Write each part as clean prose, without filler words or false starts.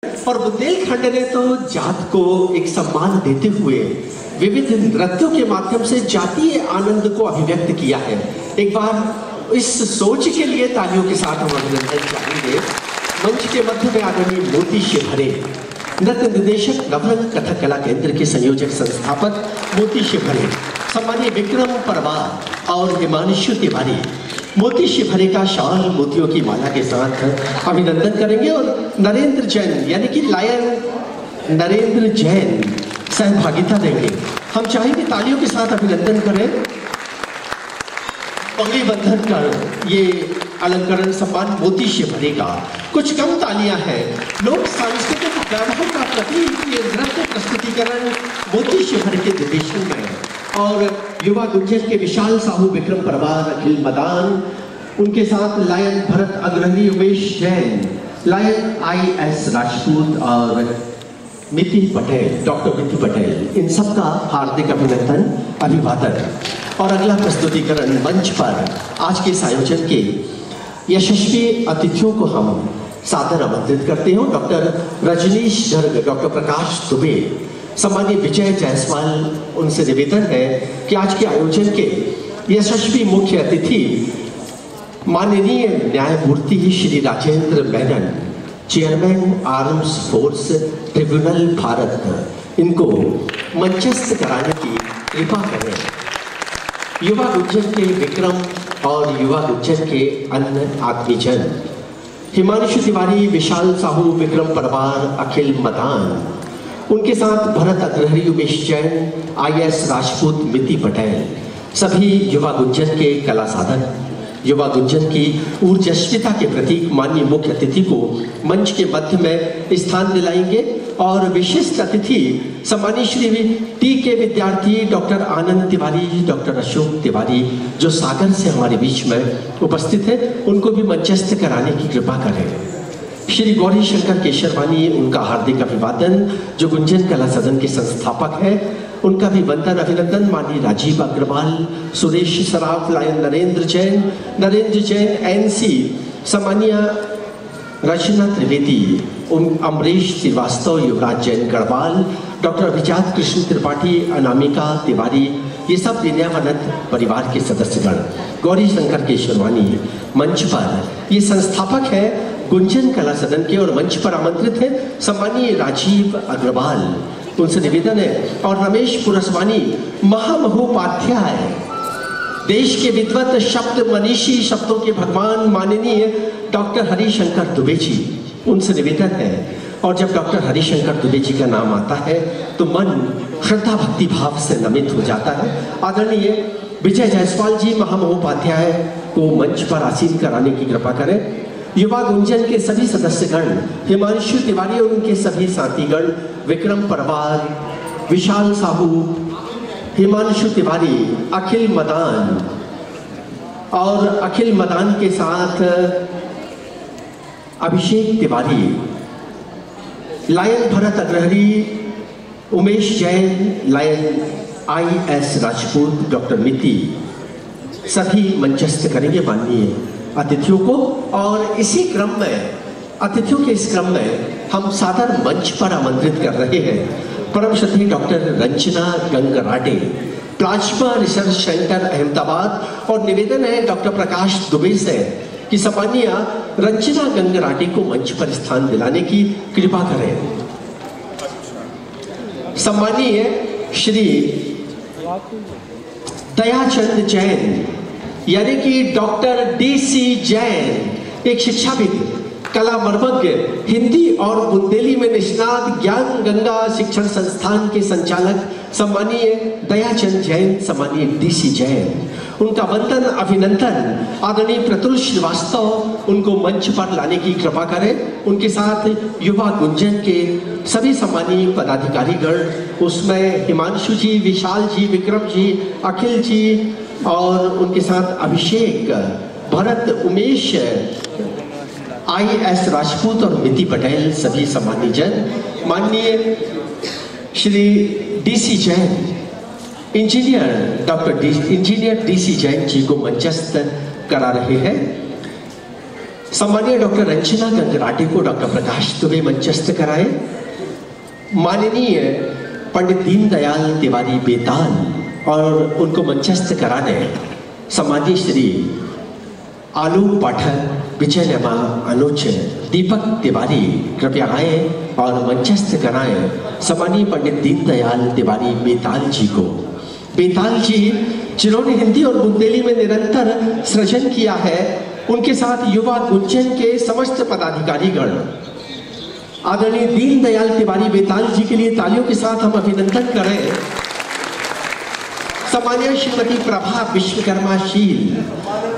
और बुंदेलखंड ने तो जात को एक सम्मान देते हुए विविध नृत्यों के माध्यम से जातीय आनंद को अभिव्यक्त किया है। एक बार इस सोच के लिए तालियों के साथ हम अभिनंदन चाहेंगे। मंच के मध्य में आदरणीय मोती शिवहरे, नृत्य निर्देशक नवरंग कथक कला केंद्र के संयोजक संस्थापक मोती शिवहरे, सम्मानीय विक्रम परमार और हिमांशु तिवारी मोती शिवहरे का शॉल मोतियों की माला के साथ अभिनंदन करेंगे। और नरेंद्र जैन यानी कि लायन नरेंद्र जैन सहभागिता देंगे। हम चाहेंगे तालियों के साथ अभिनंदन करें। पगड़ी बंधन कर ये अलंकरण सम्मान मोती शिवहरे का। कुछ कम तालियां हैं। लोक सांस्कृतिक वैभव का प्रतीक ये नृत्य प्रस्तुतिकरण मोती शिवहरे के निर्देशन में और युवा गुंजन के विशाल साहू विक्रम परमार अखिल मदान, उनके साथ लायन भरत अग्रणी उमेश जैन, लायन IS राजपूत और मिति पटेल, डॉक्टर मिति पटेल, इन सबका हार्दिक अभिनंदन अभिवादन। और अगला प्रस्तुतिकरण मंच पर आज के इस आयोजन के यशस्वी अतिथियों को हम सादर आमंत्रित करते हैं। डॉक्टर रजनीश गर्ग, डॉक्टर प्रकाश दुबे, सम्मानीय विजय जायसवाल, उनसे निवेदन है कि आज के आयोजन के यशस्वी मुख्य अतिथि माननीय न्यायमूर्ति Shri Rajendra Menon, chairman arms force tribunal Bharat, इनको मंचस्थ कराने की कृपा करें। युवा गुंजन के विक्रम और युवा गुंजन के अन्य आत्मीजन हिमांशु तिवारी, विशाल साहू, विक्रम परमार, अखिल मदान, उनके साथ भरत अग्रहरी, उमेश जैन, IS राजपूत, मिति पटेल, सभी युवा गुंजन के कला साधक, युवा गुंजन की ऊर्जस्विता के प्रतीक माननीय मुख्य अतिथि को मंच के मध्य में स्थान दिलाएंगे। और विशिष्ट अतिथि सम्मानीय श्री TK विद्यार्थी डॉक्टर आनंद तिवारी, डॉक्टर अशोक तिवारी, जो सागर से हमारे बीच में उपस्थित है, उनको भी मंचस्थ कराने की कृपा करें। श्री गौरी शंकर केशरवानी, उनका हार्दिक अभिवादन, जो गुंजन कला सदन के संस्थापक है, उनका भी वंदन अभिनंदन। माननीय राजीव अग्रवाल, सुरेश सराफ, लायन नरेंद्र जैन NC, सम्मानीय रचना त्रिवेदी, अमरीश श्रीवास्तव, युवराज जैन गढ़वाल, डॉक्टर अभिजात कृष्ण त्रिपाठी, अनामिका तिवारी, ये सब विनयावनत परिवार के सदस्यगण। गौरी शंकर केशरवानी मंच पर, ये संस्थापक है गुंजन कला सदन के और मंच पर आमंत्रित है सम्मानीय राजीव अग्रवाल, उनसे निवेदन है। और रमेश पुरस्वानी, महामहोपाध्याय, देश के विद्वत शब्द मनीषी, शब्दों के भगवान माननीय डॉक्टर हरिशंकर दुबे जी, उनसे निवेदन है। और जब डॉक्टर हरिशंकर दुबे जी का नाम आता है तो मन श्रद्धा भक्ति भाव से नमित हो जाता है। आदरणीय विजय जायसवाल जी महामहोपाध्याय को मंच पर आसीन कराने की कृपा करें। युवा गुंजन के सभी सदस्यगण, हिमांशु तिवारी और उनके सभी साथीगण, विक्रम परमार, विशाल साहू, हिमांशु तिवारी, अखिल मदान और अखिल मदान के साथ Abhishek Tiwari, lion Bharat Agrahari, Umesh Jain, lion IS Rajput, doctor Miti, सभी मंचस्थ करेंगे माननीय अतिथियों को। और इसी क्रम में, अतिथियों के इस क्रम में हम सादर मंच पर आमंत्रित कर रहे हैं परम श्रद्धेय doctor Ranjana Gangrate, plasma research centre Ahmedabad. और निवेदन है डॉक्टर प्रकाश दुबे से कि सम्मानीय रंजना गंगराटे को मंच पर स्थान दिलाने की कृपा करें। सम्मानीय श्री दयाचंद जैन यानी कि डॉक्टर DC जैन, एक शिक्षाविद, कला मर्मज्ञ, हिंदी और बुंदेली में निष्णात, ज्ञान गंगा शिक्षण संस्थान के संचालक सम्मानीय दयाचंद जैन, सम्मानीय DC जैन, उनका वंदन अभिनंदन। आदरणीय प्रतुल श्रीवास्तव, उनको मंच पर लाने की कृपा करें। उनके साथ युवा गुंजन के सभी सम्मानीय पदाधिकारीगण, उसमें हिमांशु जी, विशाल जी, विक्रम जी, अखिल जी और उनके साथ अभिषेक, भरत, उमेश, IS राजपूत और मिति पटेल, सभी सम्मानीय जन। माननीय Shri DC Jain, engineer DC Jain ji को मंचस्थ करा रहे हैं। सम्मानीय डॉक्टर रंजना गंगराटे को डॉक्टर प्रकाश दुबे मंचस्थ कराए। माननीय पंडित दीनदयाल तिवारी बेताल और उनको मंचस्थ कराने सम्मानीय श्री आलोक पाठक, विजय नमा अनुज, दीपक तिवारी कृपया आए और मंचस्थ कराएं सम्मानीय पंडित दीनदयाल तिवारी बेताल जी को। बेताल जी जिन्होंने हिंदी और बुंदेली में निरंतर सृजन किया है, उनके साथ युवा गुंजन के समस्त पदाधिकारीगण। आदरणीय दीनदयाल तिवारी बेताल जी के लिए तालियों के साथ हम अभिनंदन करें। सम्मानीय श्रीमती प्रभा विश्वकर्माशील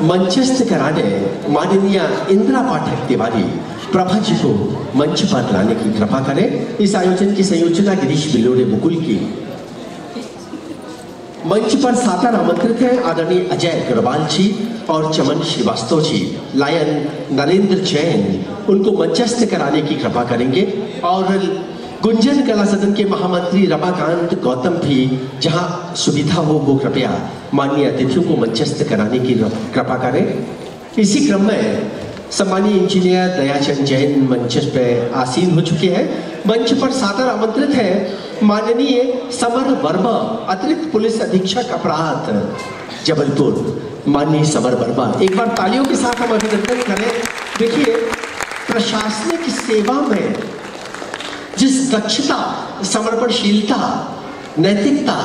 मंचस्थ कराने माननीय इंदिरा पाठक तिवारी प्रभा जी को मंच पर लाने की कृपा करें। इस आयोजन की संयोजना गिरीश बिलोरे मुकुल की। मंच पर सादर आमंत्रित है आदरणीय अजय अग्रवाल जी और चमन श्रीवास्तव जी। लायन नरेंद्र जैन उनको मंचस्थ कराने की कृपा करेंगे और गुंजन कला सदन के महामंत्री रमाकांत गौतम भी जहां सुविधा हो वो कृपया माननीय अतिथियों को मंचस्थ कराने की कृपा करें। इसी क्रम में सम्मानीय इंजीनियर दयाचंद जैन मंच पर आसीन हो चुके हैं। मंच पर सादर आमंत्रित है माननीय समर वर्मा, अतिरिक्त पुलिस अधीक्षक अपराध जबलपुर। माननीय समर वर्मा, एक बार तालियों के साथ हम अभिनंदन करें। देखिए, प्रशासनिक सेवा में जिस दक्षता, समर्पणशीलता, नैतिकता,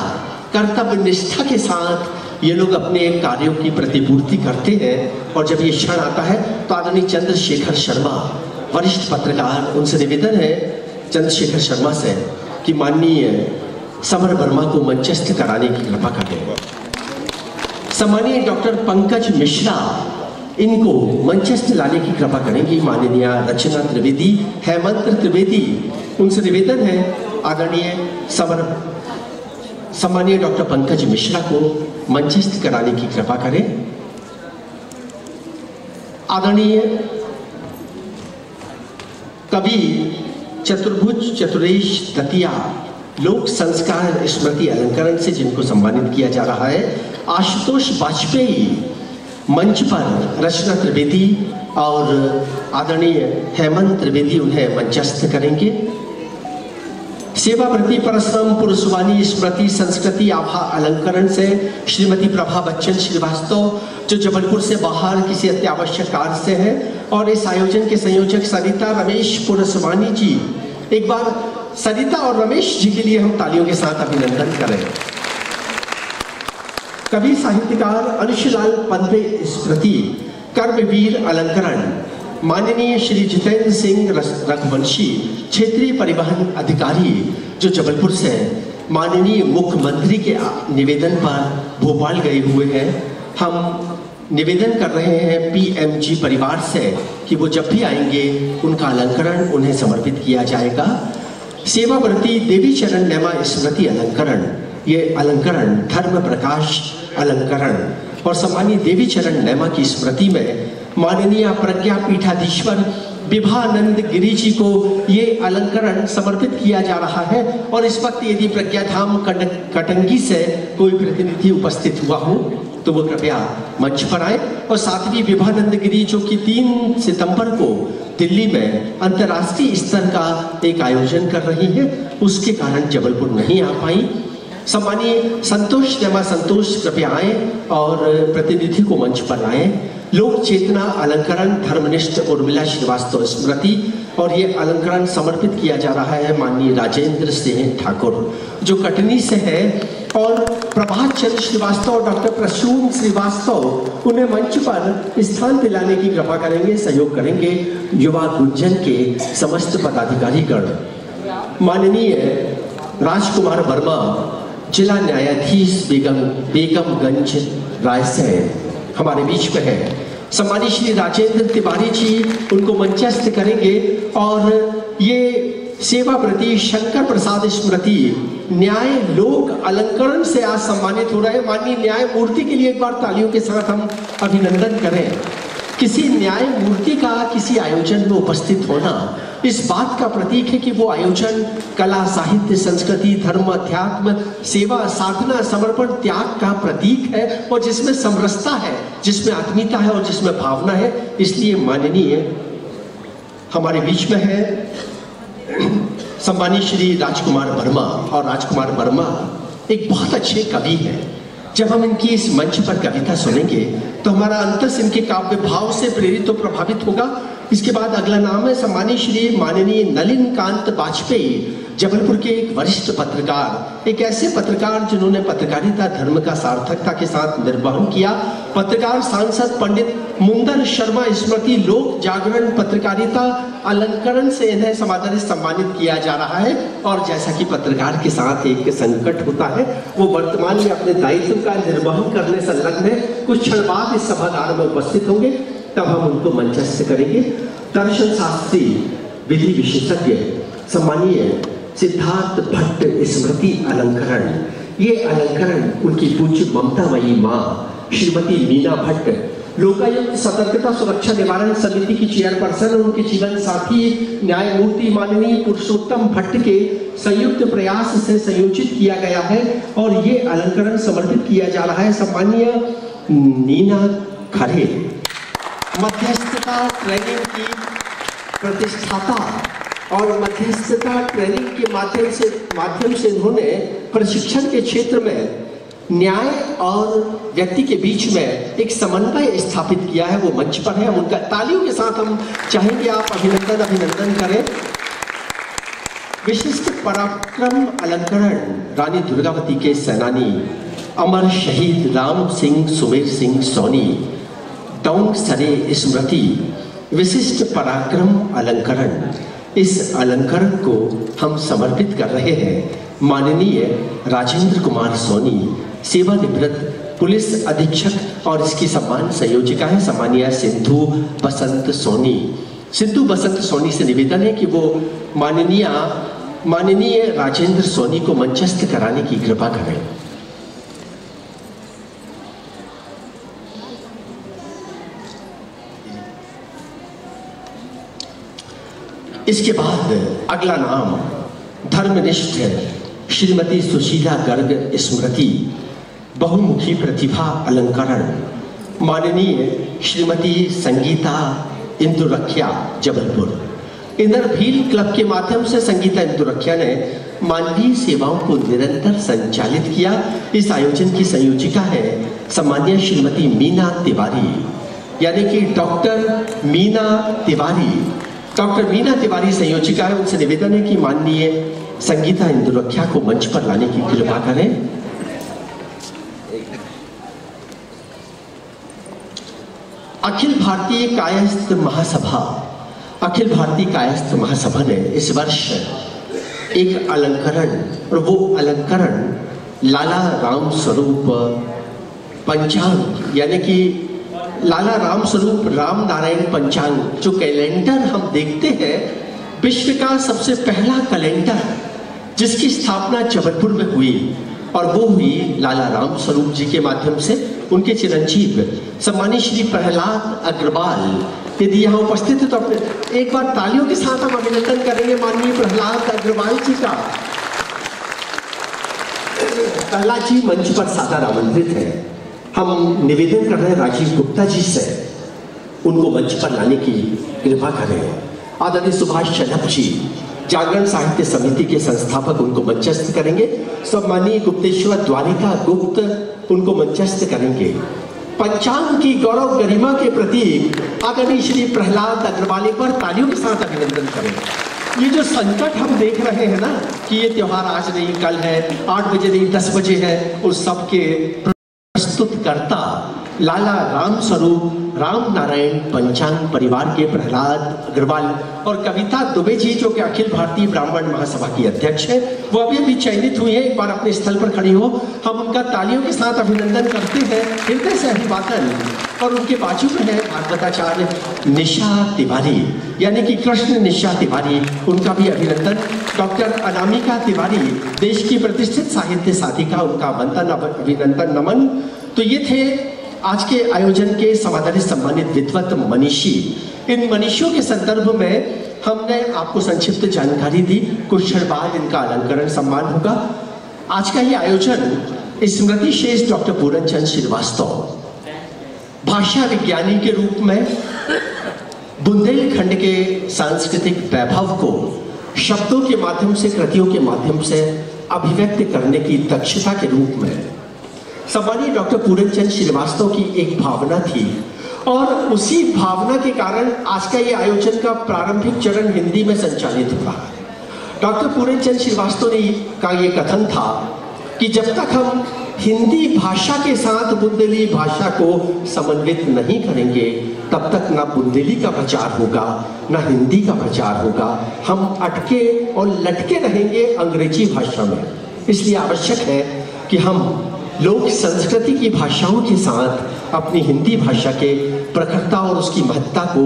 कर्तव्य निष्ठा के साथ ये लोग अपने कार्यों की प्रतिपूर्ति करते हैं और जब ये क्षण आता है तो आदरणीय चंद्रशेखर शर्मा वरिष्ठ पत्रकार, उनसे निवेदन है चंद्रशेखर शर्मा से कि माननीय समर वर्मा को मंचस्थ कराने की कृपा करें। सम्मानीय डॉक्टर पंकज मिश्रा, इनको मंचस्थ लाने की कृपा करेंगी माननीय रचना त्रिवेदी, हेमंत त्रिवेदी। उनसे निवेदन है आदरणीय सम्मानीय डॉक्टर पंकज मिश्रा को मंचस्थ कराने की कृपा करें। आदरणीय कवि चतुर्भुज चतुरेश दतिया लोक संस्कार स्मृति अलंकरण से जिनको सम्मानित किया जा रहा है, आशुतोष वाजपेयी मंच पर रचना त्रिवेदी और आदरणीय हेमंत त्रिवेदी उन्हें मंचस्थ करेंगे। सेवाव्रती परश्रम पुरुषवाणी स्मृति संस्कृति आभा अलंकरण से श्रीमती प्रभा बच्चन श्रीवास्तव जो जबलपुर से बाहर किसी अत्यावश्यक कार्य से है, और इस आयोजन के संयोजक सरिता रमेश पुरुषवाणी जी। एक बार सरिता और रमेश जी के लिए हम तालियों के साथ अभिनंदन करें। कवि साहित्यकार अंशुलाल पंते स्मृति कर्मवीर अलंकरण माननीय श्री जितेंद्र सिंह रघुवंशी क्षेत्रीय परिवहन अधिकारी जो जबलपुर से माननीय मुख्यमंत्री के निवेदन पर भोपाल गए हुए हैं। हम निवेदन कर रहे हैं पीएमजी परिवार से कि वो जब भी आएंगे उनका अलंकरण उन्हें समर्पित किया जाएगा। सेवाव्रती देवी चरण नेमा स्मृति अलंकरण, ये अलंकरण धर्म प्रकाश अलंकरण और सम्मानीय देवी चरण नेमा की स्मृति में माननीय प्रज्ञा पीठाधीश्वर विभानंद गिरी जी को ये अलंकरण समर्पित किया जा रहा है। और इस वक्त यदि प्रज्ञा धाम कटंगी से कोई प्रतिनिधि उपस्थित हुआ हो तो वो कृपया मंच पर आए। और साथ ही विभानंद गिरी जो कि 3 सितंबर को दिल्ली में अंतर्राष्ट्रीय स्तर का एक आयोजन कर रही है, उसके कारण जबलपुर नहीं आ पाई। सम्मानीय संतोष नेमा संतोष कृपया आए और प्रतिनिधि को मंच पर लाएं। लोक चेतना अलंकरण धर्मनिष्ठ उर्मिला श्रीवास्तव स्मृति, और ये अलंकरण समर्पित किया जा रहा है माननीय राजेंद्र सिंह ठाकुर जो कटनी से है, और प्रभात चंद्र श्रीवास्तव और डॉक्टर प्रसून श्रीवास्तव उन्हें मंच पर स्थान दिलाने की कृपा करेंगे, सहयोग करेंगे युवा गुंजन के समस्त पदाधिकारीगण। माननीय राजकुमार वर्मा जिला न्यायाधीश बेगमगंज रायसेन हमारे बीच में है। सम्मानित श्री राजेंद्र तिवारी जी उनको मंचस्थ करेंगे। और ये सेवाव्रती शंकर प्रसाद स्मृति न्याय लोक अलंकरण से आज सम्मानित हो रहे हैं। माननीय न्यायमूर्ति के लिए एक बार तालियों के साथ हम अभिनंदन करें। किसी न्यायमूर्ति का किसी आयोजन में उपस्थित होना इस बात का प्रतीक है कि वो आयोजन कला, साहित्य, संस्कृति, धर्म, अध्यात्म, सेवा, साधना, समर्पण, त्याग का प्रतीक है और जिसमें समरसता है, जिसमें आत्मीयता है और जिसमें भावना है। इसलिए माननीय हमारे बीच में है सम्मानीय श्री राजकुमार वर्मा। और राजकुमार वर्मा एक बहुत अच्छे कवि हैं। जब हम इनकी इस मंच पर कविता सुनेंगे तो हमारा अंतस इनके काव्य भाव से प्रेरित और प्रभावित होगा। इसके बाद अगला नाम है सम्मानीय श्री माननीय नलिन कांत वाजपेयी, जबलपुर के एक वरिष्ठ पत्रकार, एक ऐसे पत्रकार जिन्होंने पत्रकारिता धर्म का सार्थकता के साथ निर्वहन किया। पत्रकार, सांसद पंडित मुंदर शर्मा स्मृति लोक जागरण पत्रकारिता अलंकरण से इन्हें समादर सम्मानित किया जा रहा है। और जैसा कि पत्रकार के साथ एक संकट होता है, वो वर्तमान में अपने दायित्व का निर्वहन करने संलग्न है। कुछ क्षण बाद इस सभागार में उपस्थित होंगे, तब हम उनको मंचस्थ करेंगे। दर्शन शास्त्री, विधि विशेषज्ञ सम्मानीय सिद्धार्थ भट्ट स्मृति अलंकरण। ये अलंकरण उनकी पूज्य ममतामयी माँ श्रीमती मीना भट्ट, लोकायुक्त सतर्कता सुरक्षा निवारण समिति की चेयरपर्सन और उनके जीवन साथी न्यायमूर्ति माननीय पुरुषोत्तम भट्ट के संयुक्त प्रयास से संयोजित किया गया है। और ये अलंकरण समर्पित किया जा रहा है सम्मानीय नीना खरे, मध्यस्थता ट्रेनिंग की प्रतिष्ठाता और मध्यस्थता ट्रेनिंग के माध्यम से इन्होंने प्रशिक्षण के क्षेत्र में न्याय और व्यक्ति के बीच में एक समन्वय स्थापित किया है। वो मंच पर है, हम उनका तालियों के साथ हम चाहेंगे आप अभिनंदन करें। विशिष्ट पराक्रम अलंकरण रानी दुर्गावती के सेनानी अमर शहीद राम सिंह सुमेर सिंह सोनी डोंग सरे स्मृति विशिष्ट पराक्रम अलंकरण। इस अलंकरण को हम समर्पित कर रहे हैं माननीय राजेंद्र कुमार सोनी, सेवानिवृत्त पुलिस अधीक्षक, और इसकी सम्मान संयोजिका है सम्मानीय सिंधु बसंत सोनी। सिंधु बसंत सोनी से निवेदन है कि वो माननीय राजेंद्र सोनी को मंचस्थ कराने की कृपा करें। इसके बाद अगला नाम धर्मनिष्ठ श्रीमती सुशीला गर्ग स्मृति बहुमुखी प्रतिभा अलंकरण। माननीय Shrimati Sangeeta Indurkhia, Jabalpur. Inner wheel club के माध्यम से संगीता इंदुरखिया ने मानवीय सेवाओं को निरंतर संचालित किया। इस आयोजन की संयोजिका है सम्मानीय श्रीमती मीना तिवारी, यानी कि डॉक्टर मीना तिवारी। डॉक्टर मीना तिवारी संयोजिका है। उनसे निवेदन है कि माननीय संगीता इंदुरखिया को मंच पर लाने की कृपा करें। अखिल भारतीय कायस्थ महासभा ने इस वर्ष एक अलंकरण, और वो अलंकरण लाला राम स्वरूप पंचांग, यानी कि लाला राम स्वरूप राम नारायण पंचांग, जो कैलेंडर हम देखते हैं, विश्व का सबसे पहला कैलेंडर जिसकी स्थापना जबलपुर में हुई, और वो हुई लाला राम स्वरूप जी के माध्यम से। उनके चिरंजीव सम्मानीय श्री प्रहलाद अग्रवाल यदि यहाँ उपस्थित है तो अपने एक बार तालियों के साथ हम अभिनंदन करेंगे माननीय प्रहलाद अग्रवाल जी का। प्रहलाद जी मंच पर सादर आमंत्रित है। हम निवेदन कर रहे हैं राजीव गुप्ता जी से, उनको मंच पर लाने की कृपा करें। आदरणीय सुभाष चंद्र जी जागरण साहित्य समिति के संस्थापक, उनको मंचस्थ करेंगे। सम्मानीय गुप्तेश्वर द्वारिका गुप्त उनको मंचस्थ करेंगे। पंचांग की गौरव गरिमा के प्रतीक आदरणीय श्री प्रहलाद अग्रवाल पर तालियों के साथ अभिनंदन करें। ये जो संकट हम देख रहे हैं ना कि ये त्योहार आज नहीं कल है, 8 बजे नहीं 10 बजे है, उस सब के प्रस्तुत करता लाला राम स्वरूप राम नारायण पंचांग परिवार के प्रहलाद अग्रवाल और कविता दुबे जी, जो कि अखिल भारतीय ब्राह्मण महासभा की अध्यक्ष है, वो अभी अभी चयनित हुई है। एक बार अपने स्थल पर खड़ी हो, हम उनका तालियों के साथ अभिनंदन करते हैं, हृदय से अभिवादन। और उनके बाजू में है भागवताचार्य निशा तिवारी, यानी कि कृष्ण निशा तिवारी, उनका भी अभिनंदन। डॉक्टर अनामिका तिवारी देश की प्रतिष्ठित साहित्य साधिका, उनका अभिनंदन नमन। तो ये थे आज के आयोजन के समाधानित सम्मानित विद्वत मनीषी। इन मनीषियों के संदर्भ में हमने आपको संक्षिप्त जानकारी दी। कुछ क्षण बाद इनका अलंकरण सम्मान होगा। आज का ये आयोजन स्मृति शेष डॉक्टर पूरन चंद श्रीवास्तव भाषा विज्ञानी के रूप में बुंदेलखंड के सांस्कृतिक वैभव को शब्दों के माध्यम से, कृतियों के माध्यम से अभिव्यक्त करने की दक्षता के रूप में सम्मानीय डॉक्टर पूरन चंद श्रीवास्तव की एक भावना थी और उसी भावना के कारण आज का ये आयोजन का प्रारंभिक चरण हिंदी में संचालित हुआ है। डॉक्टर पूरन चंद श्रीवास्तव ने का ये कथन था कि जब तक हम हिंदी भाषा के साथ बुंदेली भाषा को समन्वित नहीं करेंगे तब तक ना बुंदेली का प्रचार होगा ना हिंदी का प्रचार होगा। हम अटके और लटके रहेंगे अंग्रेजी भाषा में। इसलिए आवश्यक है कि हम लोक संस्कृति की भाषाओं के साथ अपनी हिंदी भाषा के प्रखरता और उसकी महत्ता को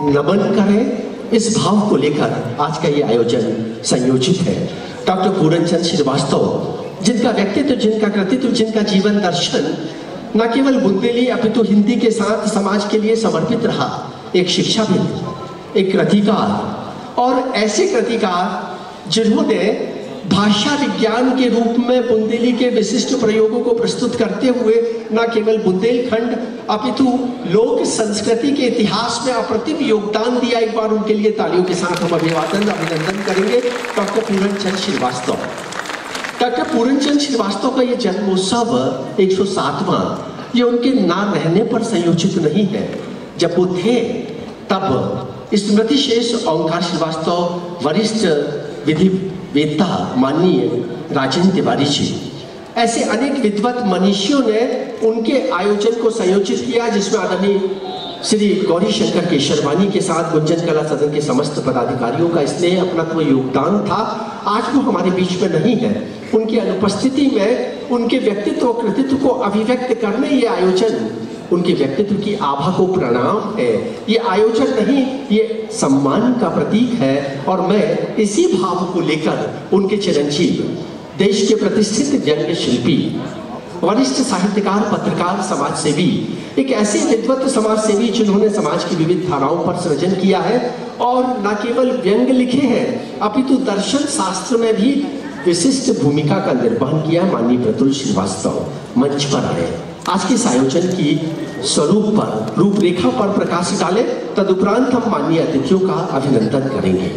नमन करें। इस भाव को लेकर आज का ये आयोजन संयोजित है। डॉक्टर पूरन चंद श्रीवास्तव जिनका व्यक्तित्व, जिनका कृतित्व, जिनका जीवन दर्शन न केवल बुंदेली अपितु हिंदी के साथ समाज के लिए समर्पित रहा, एक शिक्षाविद, एक कृतिकार और ऐसे कृतिकार जिन्होंने भाषा विज्ञान के रूप में बुंदेली के विशिष्ट प्रयोगों को प्रस्तुत करते हुए न केवल बुंदेलखंड अपितु लोक संस्कृति के इतिहास में अप्रतिम योगदान दिया। एक बार उनके लिए तालियों के साथ हम अभिनंदन करेंगे डॉक्टर पूरन चंद श्रीवास्तव। डॉक्टर पूरन चंद श्रीवास्तव का ये जन्मोत्सव 107वां ये उनके ना रहने पर संयोजित नहीं है। जब वो थे तब स्मृति शेष ओंकार श्रीवास्तव वरिष्ठ विधि वेत्ता माननीय राजेंद्र तिवारी जी, ऐसे अनेक विद्वत मनीषियों ने उनके आयोजन को संयोजित किया, जिसमें आदरणीय श्री गौरी शंकर केशरवानी के साथ गुंजन कला सदन के समस्त पदाधिकारियों का स्नेह अपनत्व योगदान था। आज वो हमारे बीच में नहीं है। उनकी अनुपस्थिति में उनके व्यक्तित्व और कृतित्व को अभिव्यक्त करने ये आयोजन उनके व्यक्तित्व की आभा को प्रणाम है। ये आयोजन नहीं, ये सम्मान का प्रतीक है और मैं इसी भाव को लेकर उनके चिरंजीव, देश के प्रतिष्ठित व्यंग्य शिल्पी, वरिष्ठ साहित्यकार, पत्रकार, समाज सेवी, एक ऐसे विद्वत समाज सेवी जिन्होंने समाज की विविध धाराओं पर सृजन किया है और न केवल व्यंग्य लिखे हैं अपितु दर्शन शास्त्र में भी विशिष्ट भूमिका का निर्वहन किया, माननीय प्रतुल श्रीवास्तव मंच पर आए। आज के इस आयोजन की स्वरूप पर, रूपरेखा पर प्रकाश डाले। तदुपरांत हम माननीय अतिथियों का अभिनंदन करेंगे।